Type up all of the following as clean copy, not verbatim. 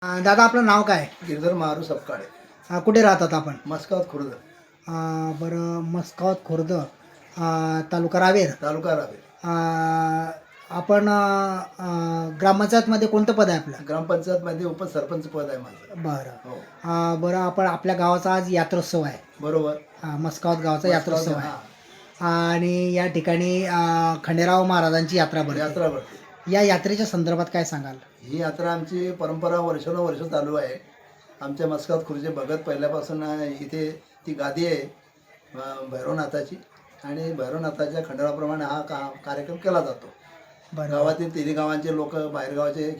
दादा आपलं नाव काय? गिरधर मारू सपकाळे, कुठे राहतात आपण? मस्कावत खुर्द, बरं मस्कावत खुर्द, तालुका रावेर. तालुका रावेर. आपण ग्रामपंचायतमध्ये कोणतं पद आहे आपलं? ग्रामपंचायतमध्ये उपसरपंच पद आहे माझं. बरं. हो, बरं आपण आपल्या गावाचा आज यात्रोत्सव आहे. बरोबर. मस्कावत गावाचा यात्रोत्सव आहे. हा, आणि या ठिकाणी खंडेराव महाराजांची यात्रा भरते. यात्रा भरते. या यात्रेच्या संदर्भात काय सांगाल? ही यात्रा आमची परंपरा वर्षानुवर्ष चालू आहे. आमच्या मस्कावत खुर्दचे भगत पहिल्यापासून इथे ती गादी आहे भैरवनाथाची, आणि भैरवनाथाच्या खंडराप्रमाणे हा कार्यक्रम केला जातो. बरं. गावातील तिन्ही गावांचे लोक, बाहेरगावचे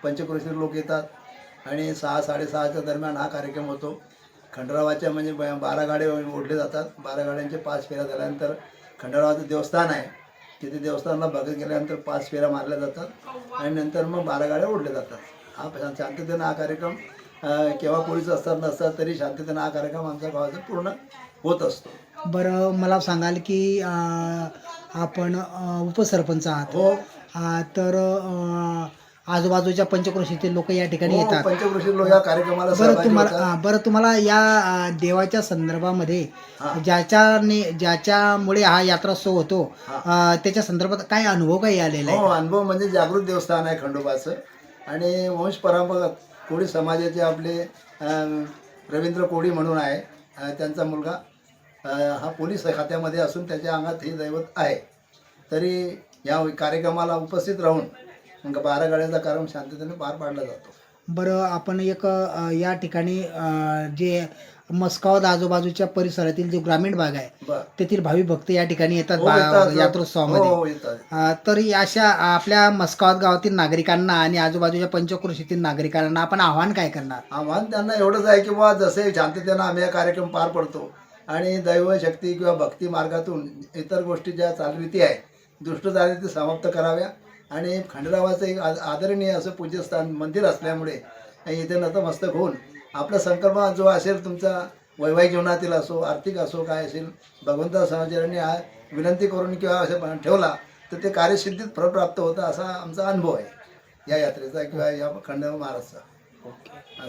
पंचक्रोशीर लोक येतात आणि 6-6:30च्या दरम्यान हा कार्यक्रम होतो. खंडरावाच्या म्हणजे 12 गाड्या ओढले जातात. 12 गाड्यांचे 5 फेऱ्या झाल्यानंतर खंडरावाचं देवस्थान आहे, तिथे देवस्थानाला बघत गेल्यानंतर 5 फेऱ्या मारल्या जातात आणि नंतर मग 12 गाड्या ओढल्या जातात. हा शांततेनं हा कार्यक्रम केव्हा पोलीस असतात नसतात तरी शांततेनं हा कार्यक्रम आमच्या गावाचा पूर्ण होत असतो. बरं मला सांगाल की आपण उपसरपंच आहात. हो, तर आजूबाजूच्या पंचक्रोशीतील लोक या ठिकाणी हो, येतात. पंचक्रोशीर लोक या कार्यक्रमाला सहभागी होतात. बरं तुम्हाला या देवाच्या संदर्भामध्ये हा. ज्याच्यामुळे हा यात्रोत्सव होतो, त्याच्या संदर्भात काय अनुभव काही आलेला हो, आहे? अनुभव म्हणजे जागृत देवस्थान आहे खंडोबाचं, आणि वंश परंपरा कोळी समाजाचे आपले रवींद्र कोळी म्हणून आहे, त्यांचा मुलगा हा पोलीस खात्यामध्ये असून त्याच्या अंगात हे दैवत आहे. तरी या कार्यक्रमाला उपस्थित राहून 12 गाड्याचा कार्यक्रम शांततेने पार पाडला जातो. बरं आपण एक या ठिकाणी जे मस्कावत आजूबाजूच्या परिसरातील जो ग्रामीण भाग आहे बरं. तेथील भावी भक्त या ठिकाणी येतात हो, येतात. यात्रोत्सवामध्ये. हो, येतात. तर अशा आपल्या मस्कावत गावातील नागरिकांना आणि आजूबाजूच्या पंचक्रोशीतील नागरिकांना आपण आव्हान काय करणार? आव्हान त्यांना एवढंच आहे की बुवा जसे शांततेनं आम्ही हा कार्यक्रम पार पडतो आणि दैवशक्ती किंवा भक्ती मार्गातून इतर गोष्टी ज्या चालरीती आहेत, दुष्ट चालरीती समाप्त कराव्या. आणि खंडरावाचं एक आदरणीय असं पूज्यस्थान मंदिर असल्यामुळे इथे नतमस्तक होऊन आपला संकल्प जो असेल तुमचा वैवाहिक जीवनातील असो, आर्थिक असो, काय असेल, भगवंता समाचार्यांनी हा विनंती करून किंवा असं ठेवला तर ते कार्यसिद्धीत फळ प्राप्त होतं, असा आमचा अनुभव आहे या यात्रेचा किंवा या खंडराव महाराजचा. ओके.